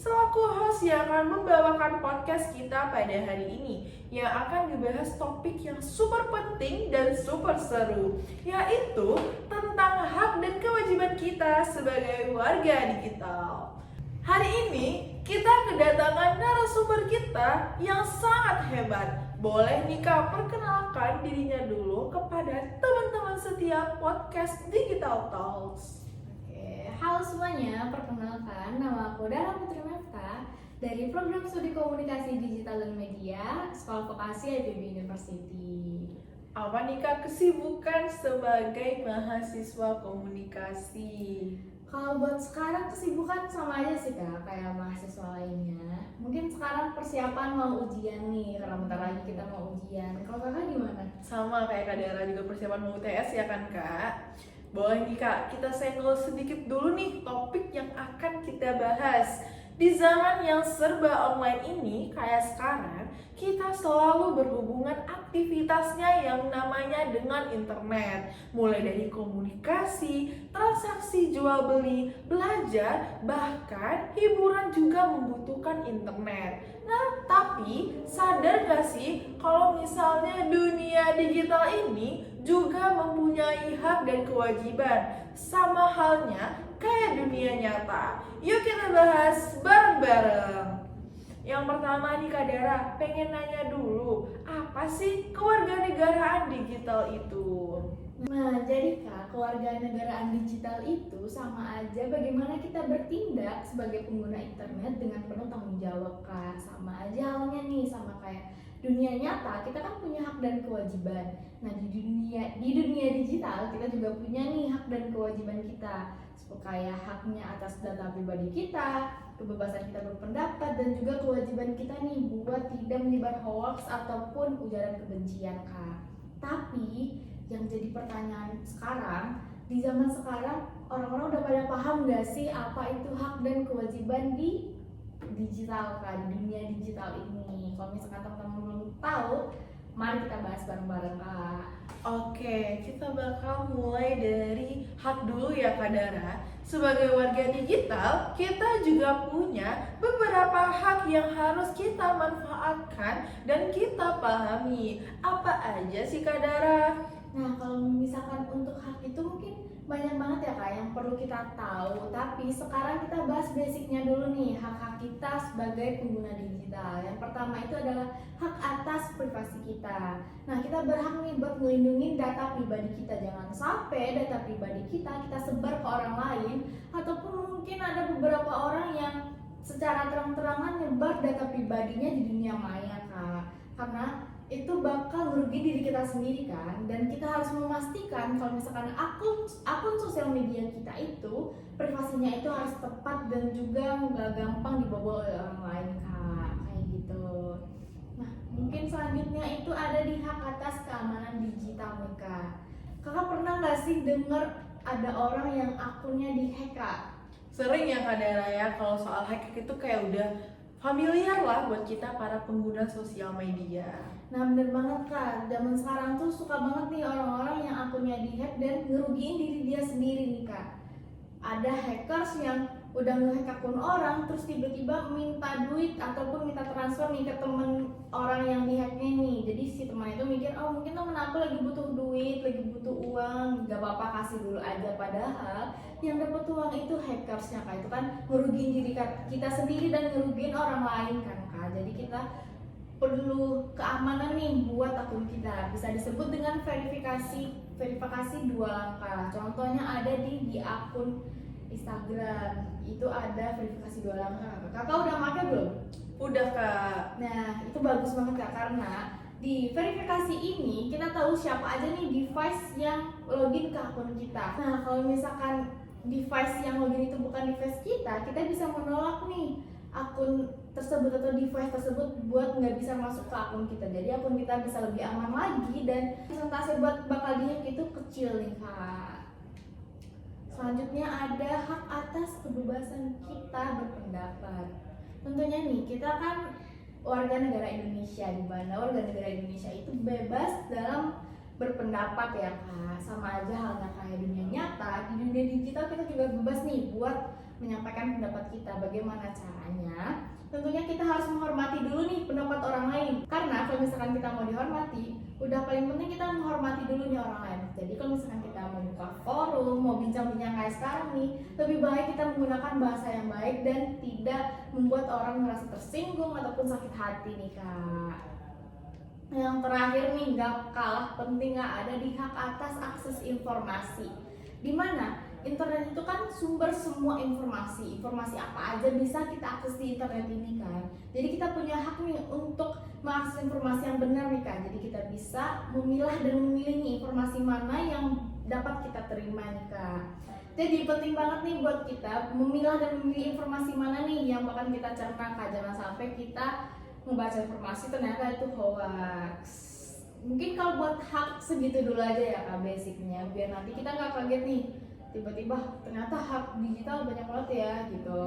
selaku host yang akan membawakan podcast kita pada hari ini, yang akan dibahas topik yang super penting dan super seru, yaitu tentang hak dan kewajiban kita sebagai warga digital. Hari ini kita kedatangan narasumber kita yang sangat hebat. Boleh nih Kak, perkenalkan dirinya dulu kepada teman-teman setia podcast Digital Talks. Oke, halo semuanya, perkenalkan nama aku Dara Putri Mefta dari Program Studi Komunikasi Digital dan Media Sekolah Vokasi IPB University. Apa nih Kak kesibukan sebagai mahasiswa komunikasi? Kalau buat sekarang kesibukan sama aja sih Kak, kayak mahasiswa lainnya. Mungkin sekarang persiapan mau ujian nih, karena bentar lagi kita mau ujian. Kalau Kakak gimana? Sama kayak Kak Dara juga persiapan mau UTS ya kan Kak? Boleh nih Kak, kita senggol sedikit dulu nih topik yang akan kita bahas. Di zaman yang serba online ini, kayak sekarang, kita selalu berhubungan aktivitasnya yang namanya dengan internet. Mulai dari komunikasi, transaksi jual beli, belajar, bahkan hiburan juga membutuhkan internet. Nah, tapi sadar gak sih kalau misalnya dunia digital ini juga mempunyai hak dan kewajiban, sama halnya kayak dunia nyata. Yuk kita bahas bareng-bareng. Yang pertama nih Kak Dara, pengen nanya dulu, apa sih kewarganegaraan digital itu? Nah, jadi Kak, kewarganegaraan digital itu sama aja bagaimana kita bertindak sebagai pengguna internet dengan penuh tanggung jawab Kak. Sama aja halnya nih, sama kayak dunia nyata, kita kan punya hak dan kewajiban. Nah, di dunia digital kita juga punya nih hak dan kewajiban kita. Kayak haknya atas data pribadi kita, kebebasan kita berpendapat, dan juga kewajiban kita nih buat tidak menyebar hoax ataupun ujaran kebencian Kak. Tapi yang jadi pertanyaan sekarang, di zaman sekarang orang-orang udah pada paham gak sih apa itu hak dan kewajiban di digital Kak, di dunia digital ini. Kalau misalkan teman-teman belum tahu, mari kita bahas bareng-bareng Kak. Oke, kita bakal mulai dari hak dulu ya Kak Dara. Sebagai warga digital, kita juga punya beberapa hak yang harus kita manfaatkan dan kita pahami. Apa aja sih Kak Dara? Nah, kalau misalkan untuk hak itu mungkin banyak banget ya Kak yang perlu kita tahu. Tapi sekarang kita bahas basicnya dulu nih, hak-hak kita sebagai pengguna digital. Yang pertama itu adalah hak atas privasi kita. Nah, kita berhak nih buat melindungi data pribadi kita. Jangan sampai data pribadi kita sebar ke orang lain, ataupun mungkin ada beberapa orang yang secara terang-terangan nyebar data pribadinya di dunia maya Kak. Karena itu bakal merugi diri kita sendiri kan, dan kita harus memastikan kalau misalkan akun sosial media kita itu privasinya itu harus tepat dan juga nggak gampang dibobol oleh orang lain Kak, kayak gitu. Nah, mungkin selanjutnya itu ada di hak atas keamanan digital nih Kak. Kakak pernah nggak sih dengar ada orang yang akunnya dihack Kak? Sering ya Kak Dara ya, kalau soal hack itu kayak udah familiar lah buat kita para pengguna sosial media. Nah, bener banget Kak, zaman sekarang tuh suka banget nih orang-orang yang akunnya dihack dan ngerugiin diri dia sendiri nih Kak. Ada hackers yang udah ngehack akun orang terus tiba-tiba minta duit ataupun minta transfer nih ke temen orang yang dihacknya nih. Jadi si teman itu mikir, oh mungkin temen aku lagi butuh duit, lagi butuh uang, gak apa-apa kasih dulu aja. Padahal yang dapat uang itu hackersnya Kak, itu kan ngerugiin diri kita sendiri dan ngerugiin orang lain kan Kak. Jadi kita perlu keamanan nih buat akun kita. Bisa disebut dengan verifikasi 2 langkah. Contohnya ada di akun Instagram. Itu ada verifikasi 2 langkah. Kakak udah pakai belum? Udah Kak. Nah, itu bagus banget Kak, karena di verifikasi ini kita tahu siapa aja nih device yang login ke akun kita. Nah, kalau misalkan device yang login itu bukan device kita bisa menolak nih akun tersebut atau device tersebut buat nggak bisa masuk ke akun kita. Jadi akun kita bisa lebih aman lagi dan persentase buat bakal dihack itu kecil nih Kak. Selanjutnya ada hak atas kebebasan kita berpendapat. Tentunya nih kita kan warga negara Indonesia, di mana warga negara Indonesia itu bebas dalam berpendapat ya Kak. Sama aja halnya kayak dunia nyata, di dunia digital kita juga bebas nih buat menyampaikan pendapat kita. Bagaimana caranya? Tentunya kita harus menghormati dulu nih pendapat orang lain. Karena kalau misalkan kita mau dihormati, udah paling penting kita menghormati dulu nih orang lain. Jadi kalau misalkan kita mau buka forum, mau bincang-bincang kayak sekarang nih, lebih baik kita menggunakan bahasa yang baik dan tidak membuat orang merasa tersinggung ataupun sakit hati nih Kak. Yang terakhir nih, gak kalah penting gak ada di hak atas akses informasi. Dimana internet itu kan sumber semua informasi apa aja bisa kita akses di internet ini kan. Jadi kita punya hak nih untuk mengakses informasi yang benar nih Kak. Jadi kita bisa memilah dan memilih nih informasi mana yang dapat kita terima nih Kak. Jadi penting banget nih buat kita memilah dan memilih informasi mana nih yang bakal kita cerna Kak. Jangan sampai kita membaca informasi ternyata itu hoax. Mungkin kalau buat hak segitu dulu aja ya Kak basicnya, biar nanti kita nggak kaget nih tiba-tiba ternyata hak digital banyak banget ya gitu.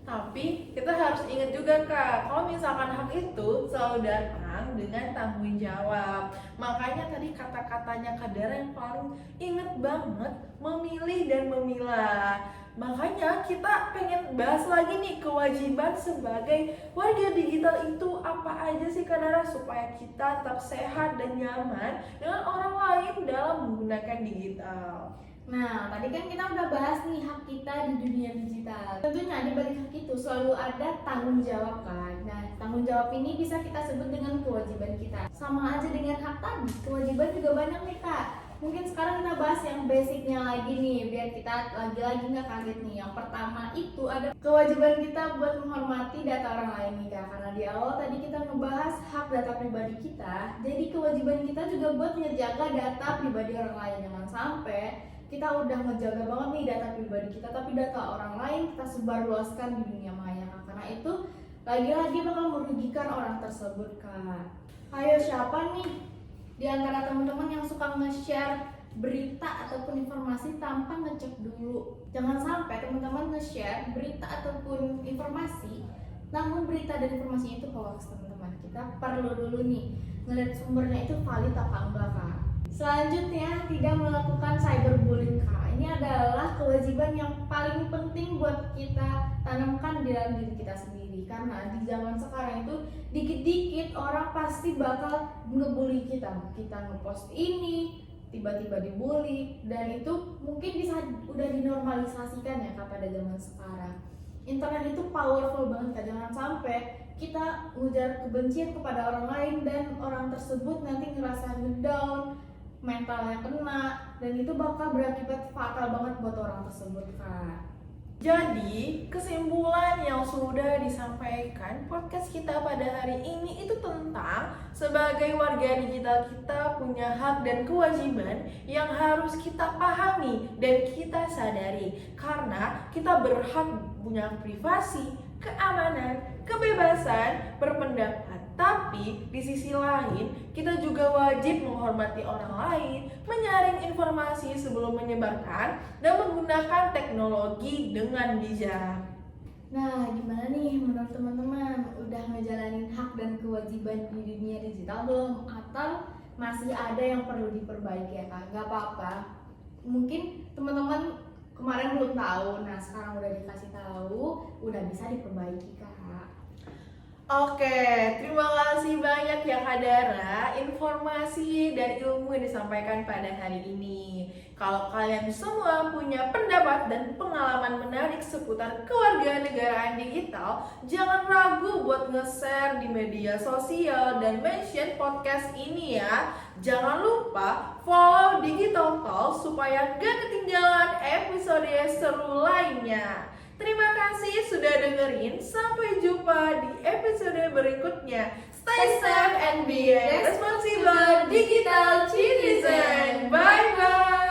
Tapi kita harus ingat juga Kak, kalau misalkan hak itu selalu datang dengan tanggung jawab. Makanya tadi kata-katanya Kak Dara yang paling inget banget, memilih dan memilah. Makanya kita pengen bahas lagi nih kewajiban sebagai warga digital itu apa aja sih Kak Dara, supaya kita tetap sehat dan nyaman dengan orang lain dalam menggunakan digital. Nah, tadi kan kita udah bahas nih hak kita di dunia digital. Tentunya di balik hak itu selalu ada tanggung jawab kan. Nah, tanggung jawab ini bisa kita sebut dengan kewajiban kita. Sama aja dengan hak tadi, kewajiban juga banyak nih Kak. Mungkin sekarang kita bahas yang basicnya lagi nih, biar kita lagi-lagi nggak kaget nih. Yang pertama itu ada kewajiban kita buat menghormati data orang lain nih Kak. Karena di awal tadi kita ngebahas hak data pribadi kita, jadi kewajiban kita juga buat ngejaga data pribadi orang lain. Jangan sampai kita udah ngejaga banget nih data pribadi kita, tapi data orang lain kita sebarluaskan di dunia maya Kak. Karena itu lagi-lagi bakal merugikan orang tersebut Kak. Ayo siapa nih di antara teman-teman yang suka nge-share berita ataupun informasi tanpa ngecek dulu? Jangan sampai teman-teman nge-share berita ataupun informasi, namun berita dan informasinya itu hoax teman-teman. Kita perlu dulu nih ngeliat sumbernya itu valid apa enggak Kak. Selanjutnya, tidak melakukan cyberbullying Kak. Ini adalah kewajiban yang paling penting buat kita tanamkan di dalam diri kita sendiri. Karena di zaman sekarang itu dikit-dikit orang pasti bakal ngebully kita. Kita ngepost ini, tiba-tiba dibully, dan itu mungkin bisa udah dinormalisasikan ya Kak pada zaman sekarang. Internet itu powerful banget Kak. Jangan sampai kita ngujar kebencian kepada orang lain dan orang tersebut nanti ngerasa ngedown, mentalnya kena, dan itu bakal berakibat fatal banget buat orang tersebut Kak. Jadi, kesimpulan yang sudah disampaikan podcast kita pada hari ini itu tentang sebagai warga digital kita punya hak dan kewajiban yang harus kita pahami dan kita sadari. Karena kita berhak punya privasi, keamanan, kebebasan berpendapat. Tapi di sisi lain, kita juga wajib menghormati orang lain, menyaring informasi sebelum menyebarkan, dan menggunakan teknologi dengan bijak. Nah, gimana nih menurut teman-teman? Udah ngejalanin hak dan kewajiban di dunia digital belum? Atau masih ada yang perlu diperbaiki ya Kak? Gak apa-apa. Mungkin teman-teman kemarin belum tahu, nah sekarang udah dikasih tahu, udah bisa diperbaiki Kak. Oke, terima kasih banyak ya Kak Dara, informasi dan ilmu yang disampaikan pada hari ini. Kalau kalian semua punya pendapat dan pengalaman menarik seputar kewarganegaraan digital, jangan ragu buat nge-share di media sosial dan mention podcast ini ya. Jangan lupa follow Digital Talk supaya gak ketinggalan episode seru lainnya. Terima kasih sudah dengerin. Sampai jumpa di episode berikutnya. Stay safe and be a responsible digital citizen. Bye bye.